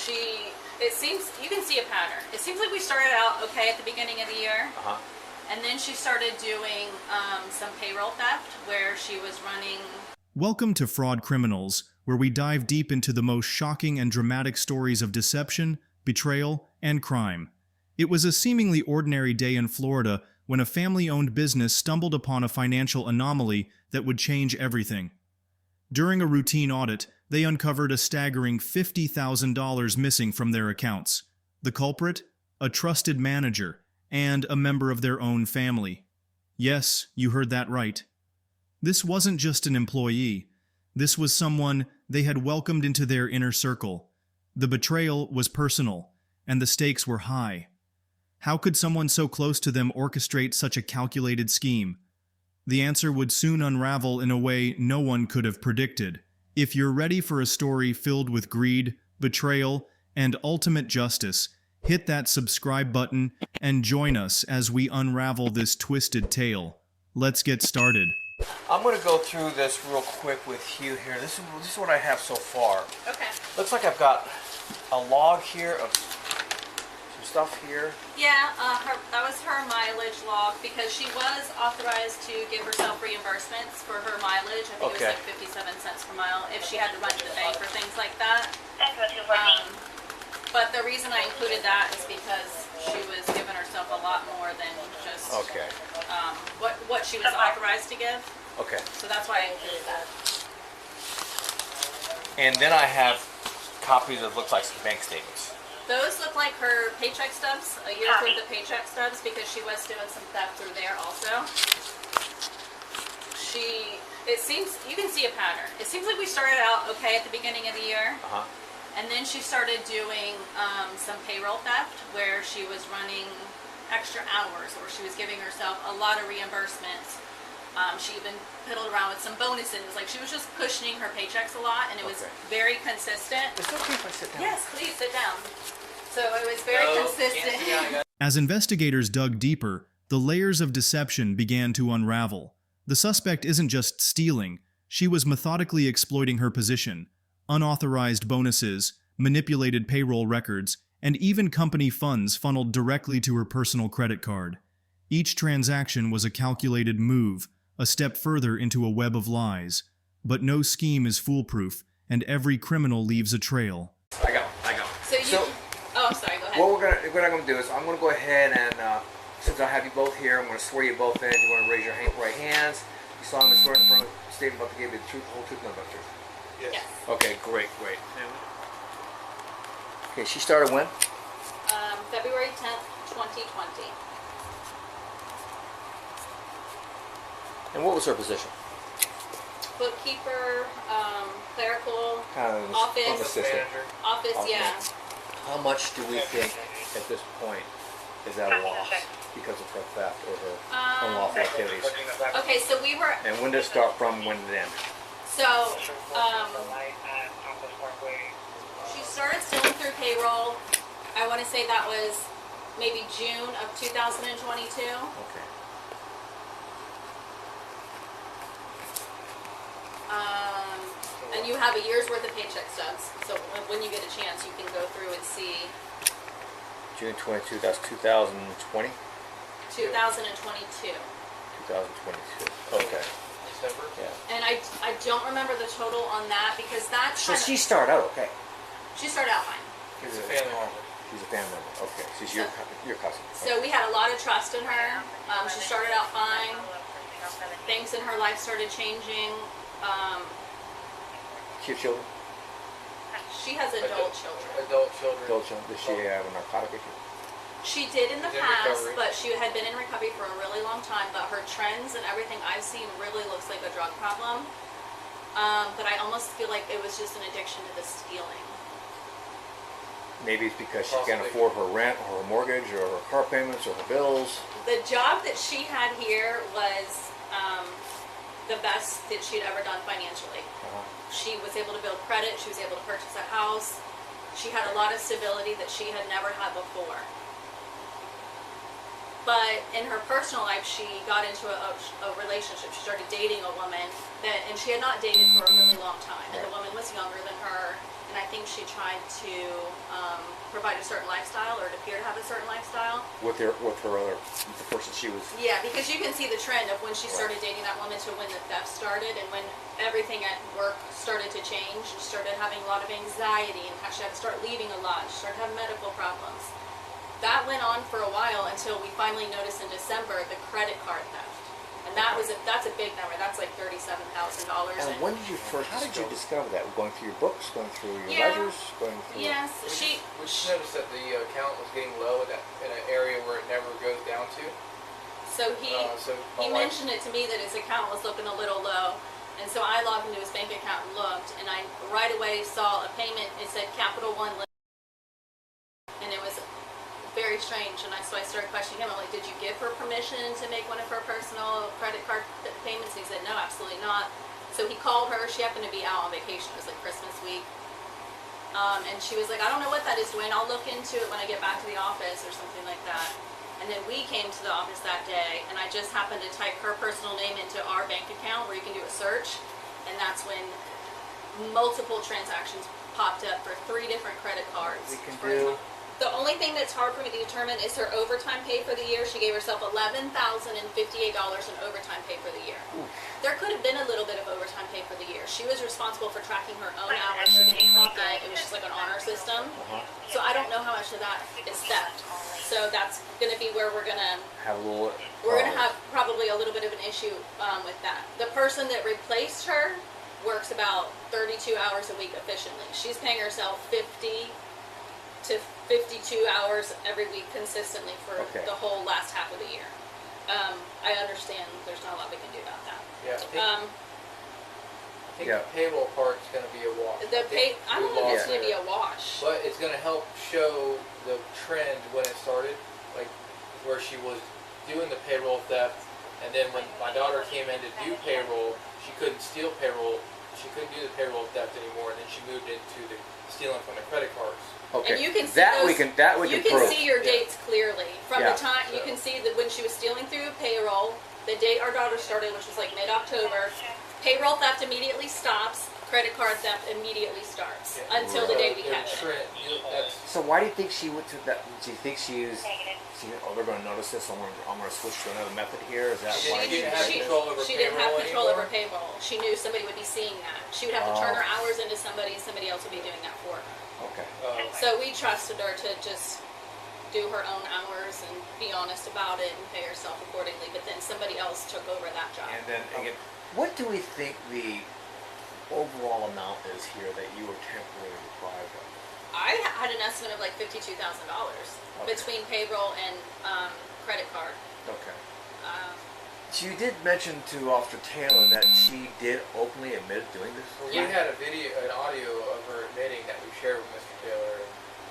it seems, you can see a pattern. It seems like we started out okay at the beginning of the year. And then she started doing some payroll theft where she was running. Welcome to Fraud Criminals, where we dive deep into the most shocking and dramatic stories of deception, betrayal, and crime. It was a seemingly ordinary day in Florida when a family-owned business stumbled upon a financial anomaly that would change everything. During a routine audit, they uncovered a staggering $50,000 missing from their accounts. The culprit? A trusted manager and a member of their own family. Yes, you heard that right. This wasn't just an employee. This was someone they had welcomed into their inner circle. The betrayal was personal, and the stakes were high. How could someone so close to them orchestrate such a calculated scheme? The answer would soon unravel in a way no one could have predicted. If you're ready for a story filled with greed, betrayal, and ultimate justice, hit that subscribe button and join us as we unravel this twisted tale. Let's get started. I'm going to go through this real quick with you here. This is what I have so far. Okay. Looks like I've got a log here of some stuff here. Yeah, that was her mileage log because she was authorized to give herself reimbursements for her mileage. I think it was like 57 cents per mile if she had to run to the bank or things like that. But the reason I included that is because she was giving herself a lot more than just what she was authorized to give. Okay. So that's why I included that. And then I have copies of looks like some bank statements. Those look like her paycheck stubs, a year's worth of paycheck stubs, because she was doing some theft through there also. It seems, you can see a pattern. It seems like we started out okay at the beginning of the year. And then she started doing some payroll theft where she was running extra hours or she was giving herself a lot of reimbursements. She even piddled around with some bonuses. Like she was just cushioning her paychecks a lot and it was very consistent. Is it okay if I sit down? Yes, please sit down. So it was very consistent. As investigators dug deeper, the layers of deception began to unravel. The suspect isn't just stealing, she was methodically exploiting her position. Unauthorized bonuses, manipulated payroll records, and even company funds funneled directly to her personal credit card. Each transaction was a calculated move, a step further into a web of lies. But no scheme is foolproof, and every criminal leaves a trail. I got. Oh, sorry, go ahead. What I'm going to do is I'm going to go ahead and, since I have you both here, I'm going to swear you both in. You want to raise your right hands. You solemnly swear in front of the statement about to give you the truth, the whole truth, and nothing but the truth. Yes. Okay, great. Okay, she started when? February 10th, 2020. And what was her position? Bookkeeper, clerical, Office assistant. Office, yeah. How much do we think at this point is at a loss because of her theft or her unlawful activities? Okay, so we were... And when did it start from, when did it end? So, she started stealing through payroll. I want to say that was maybe June of 2022. Okay. And you have a year's worth of paycheck stubs. So when you get a chance, you can go through and see. June 22, that's 2020? 2022. 2022. Okay. December? Yeah. And I don't remember the total on that because that's So she started out okay. She started out fine. She's a family member. She's a family member. Okay. She's your cousin. So we had a lot of trust in her. She started out fine. Things in her life started changing. She have children? She has adult children. Adult children. Does she have a narcotic issue? She did in the past, but she had been in recovery for a really long time. But her trends and everything I've seen really looks like a drug problem. But I almost feel like it was just an addiction to the stealing. Maybe it's because she can't afford her rent or her mortgage or her car payments or her bills. The job that she had here was the best that she'd ever done financially. She was able to build credit. She was able to purchase a house. She had a lot of stability that she had never had before. But in her personal life, she got into a relationship. She started dating a woman and she had not dated for a really long time. And the woman was younger than her, and I think she tried to provide a certain lifestyle, or it appeared to have a certain lifestyle. With the person she was. Yeah, because you can see the trend of when she started dating that woman to when the theft started, and when everything at work started to change. She started having a lot of anxiety, and she had to start leaving a lot. She started having medical problems. That went on for a while until we finally noticed in December the credit card theft. And that's a big number. That's like $37,000. And when did you first? How did you discover that? Going through your books, going through your ledgers, going through. Yes, We just noticed that the account was getting low in an area where it never goes down to. So he mentioned it to me that his account was looking a little low, and so I logged into his bank account and looked, and I right away saw a payment. It said Capital One, and it was very strange. And so I started questioning him. I'm like, did you give her permission to make one of her personal credit card payments? And he said, no, absolutely not. So he called her. She happened to be out on vacation. It was like Christmas week. And she was like, I don't know what that is, Dwayne. I'll look into it when I get back to the office or something like that. And then we came to the office that day, and I just happened to type her personal name into our bank account where you can do a search. And that's when multiple transactions popped up for 3 different credit cards. The only thing that's hard for me to determine is her overtime pay for the year. She gave herself $11,058 in overtime pay for the year. Ooh. There could have been a little bit of overtime pay for the year. She was responsible for tracking her own hours. She didn't clock it. It was just like an honor system. So I don't know how much of that is theft. So that's going to be where we're going to have a little. We're going to have probably a little bit of an issue with that. The person that replaced her works about 32 hours a week efficiently. She's paying herself 50 to 52 hours every week consistently for the whole last half of the year. I understand there's not a lot we can do about that. Yeah, I think the payroll part's going to be a wash. I don't know if it's going to be a wash. But it's going to help show the trend when it started, like where she was doing the payroll theft, and then when my daughter came in to do payroll, she couldn't steal payroll. She couldn't do the payroll theft anymore, and then she moved into the stealing from the credit cards. Okay. And you can see that we can see your dates clearly from the time you can see that when she was stealing through payroll, the date our daughter started, which was like mid-October, payroll theft immediately stops, credit card theft immediately starts until the day we catch it. So why do you think she went to that? Do you think she used? They're going to notice this. I'm going to switch to another method here. Is that why she didn't have control over She didn't have control over payroll. She knew somebody would be seeing that. She would have to turn her hours into somebody, and somebody else would be doing that for her. Okay. So we trusted her to just do her own hours and be honest about it and pay herself accordingly. But then somebody else took over that job. And then again, what do we think the overall amount is here that you were temporarily deprived of? I had an estimate of like $52,000 between payroll and credit card. Okay. So you did mention to Officer Taylor that she did openly admit doing this? Well, we had an audio of her admitting that we shared with Mr. Taylor.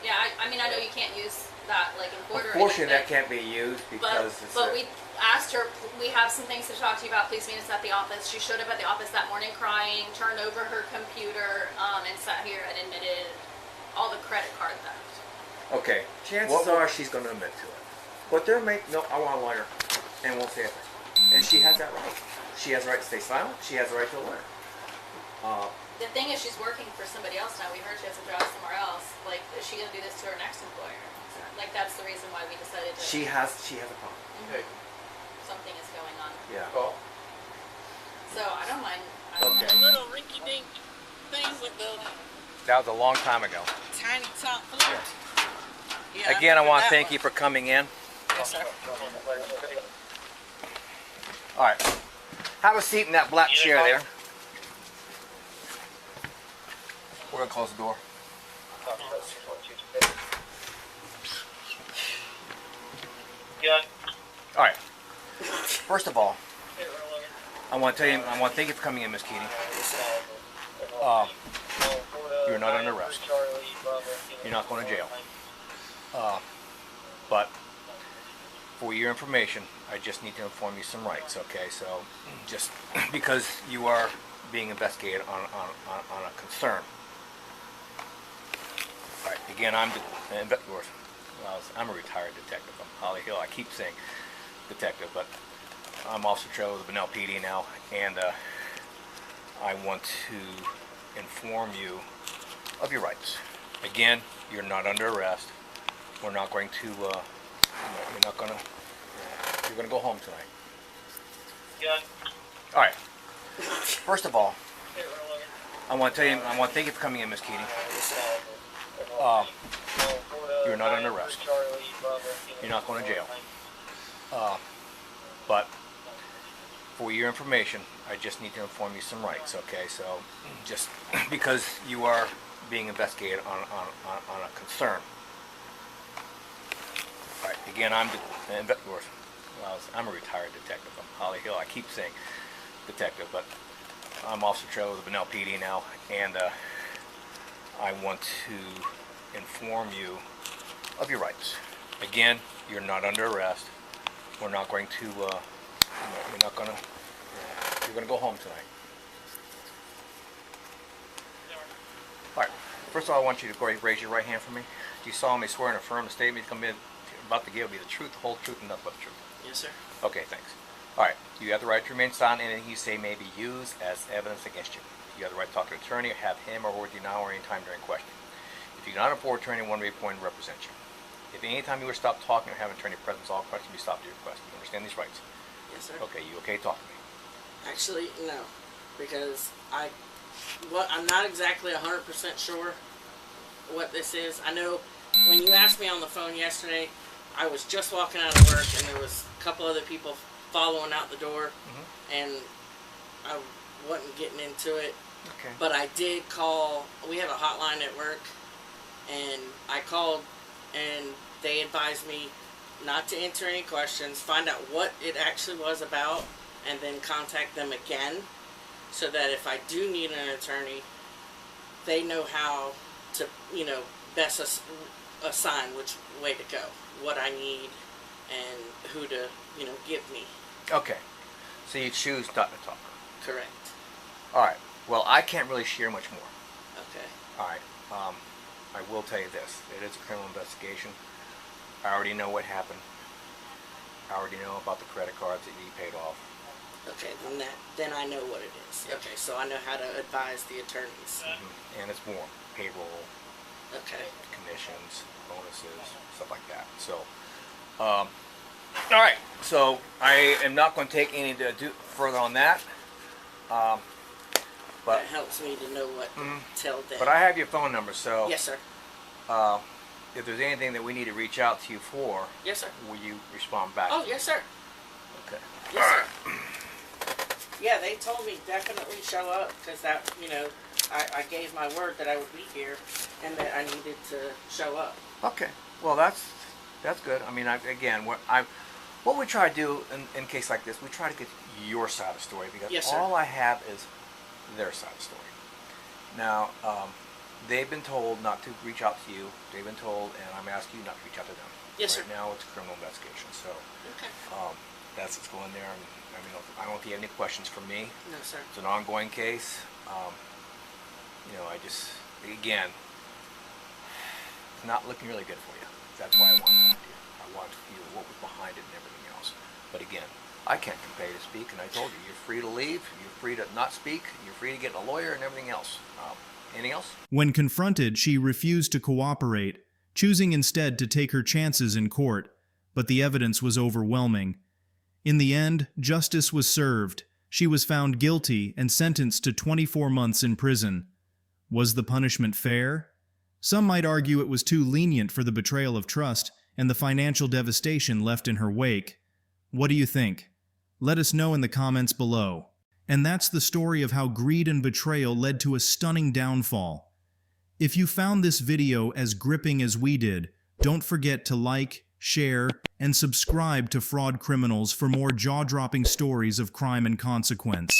Yeah, I mean, I know you can't use that like in court or anything. Unfortunately, that can't be used because But we asked her, we have some things to talk to you about. Please meet us at the office. She showed up at the office that morning crying, turned over her computer, and sat here and admitted all the credit card theft. Okay, chances are she's going to admit to it. But I want a lawyer, and won't say a thing. And she has that right. She has the right to stay silent. She has the right to a lawyer. The thing is, she's working for somebody else now. We heard she has a job somewhere else. Like, is she going to do this to her next employer? Like, that's the reason why we decided to. She has a problem. Okay. Something is going on. Yeah. Cool. So I don't mind. Little rinky-dink things with the That was a long time ago. tiny top float. Yeah, Again, I want to thank you for coming in. Yes, sir. All right. Have a seat in that black chair there. We're going to close the door. All right. First of all, I want to thank you for coming in, Miss Keating. You're not under arrest. You're not going to jail. But for your information, I just need to inform you some rights, okay? So, just because you are being investigated on a concern. All right, again, I'm a retired detective. I'm Holly Hill. I keep saying, detective, but I'm Officer Joe with the Benell PD now, and I want to inform you of your rights. Again, you're not under arrest. We're not going to, you're gonna go home tonight. Good. All right. First of all, I want to thank you for coming in, Miss Keating. You're not under arrest. You're not going to jail. But for your information, I just need to inform you some rights, okay? So, just because you are being investigated on a concern. All right, again, I'm a retired detective. I'm Holly Hill. I keep saying detective, but I'm Officer Joe with the Benell PD now, and I want to inform you of your rights. Again, you're not under arrest. We're not going to, you're gonna go home tonight. All right. First of all, I want you to go ahead and raise your right hand for me. Do you solemnly swear and affirm the statement you come in about to give will be the truth, the whole truth, and nothing but the truth? Yes, sir. Okay, thanks. All right. You have the right to remain silent. Anything you say may be used as evidence against you. You have the right to talk to an attorney or have him or her with you now or any time during questioning. If you do not afford an attorney, one will be appointed to represent you. If any time you were stopped talking or have an attorney present, all questions will be stopped at your request. You understand these rights? Yes, sir. Okay, you okay? Talk to me. Actually, no, because I'm not exactly 100% sure what this is. I know when you asked me on the phone yesterday, I was just walking out of work and there was a couple other people following out the door, and I wasn't getting into it. Okay. But I did call. We have a hotline at work, and I called, and they advised me not to answer any questions, find out what it actually was about, and then contact them again, so that if I do need an attorney, they know how to, best assign which way to go, what I need, and who to, give me. Okay. So you choose not to talk. Correct. All right. Well, I can't really share much more. Okay. All right. I will tell you this. It is a criminal investigation. I already know what happened. I already know about the credit cards that you paid off. Okay, then I know what it is. Yes. Okay, so I know how to advise the attorneys. And it's more payroll, Okay. commissions, bonuses, stuff like that. So, all right. So I am not going to take any to do further on that. But That helps me to know what to tell them. But I have your phone number, so Yes, sir. If there's anything that we need to reach out to you for, Yes, sir. will you respond back? Oh, yes, sir. Okay. Yes, sir. Yeah, they told me definitely show up because that, I gave my word that I would be here and that I needed to show up. Okay. Well, that's good. I mean, what we try to do in a case like this, we try to get your side of the story because Yes, sir. all I have is their side of the story. Now, they've been told not to reach out to you. They've been told, and I'm asking you not to reach out to them. Yes, right sir. now, it's a criminal investigation, so Okay. that's what's going there. And, I don't know if you have any questions for me. No, sir. It's an ongoing case. Again, it's not looking really good for you. That's why I want to talk to you. I want to feel what was behind it and everything else. But again, I can't compel you to speak, and I told you, you're free to leave, you're free to not speak, you're free to get a lawyer and everything else. Anything else? When confronted, she refused to cooperate, choosing instead to take her chances in court, but the evidence was overwhelming. In the end, justice was served. She was found guilty and sentenced to 24 months in prison. Was the punishment fair? Some might argue it was too lenient for the betrayal of trust and the financial devastation left in her wake. What do you think? Let us know in the comments below. And that's the story of how greed and betrayal led to a stunning downfall. If you found this video as gripping as we did, don't forget to like, share, and subscribe to Fraud Criminals for more jaw-dropping stories of crime and consequence.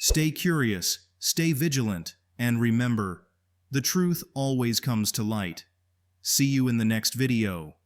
Stay curious, stay vigilant, and remember, the truth always comes to light. See you in the next video.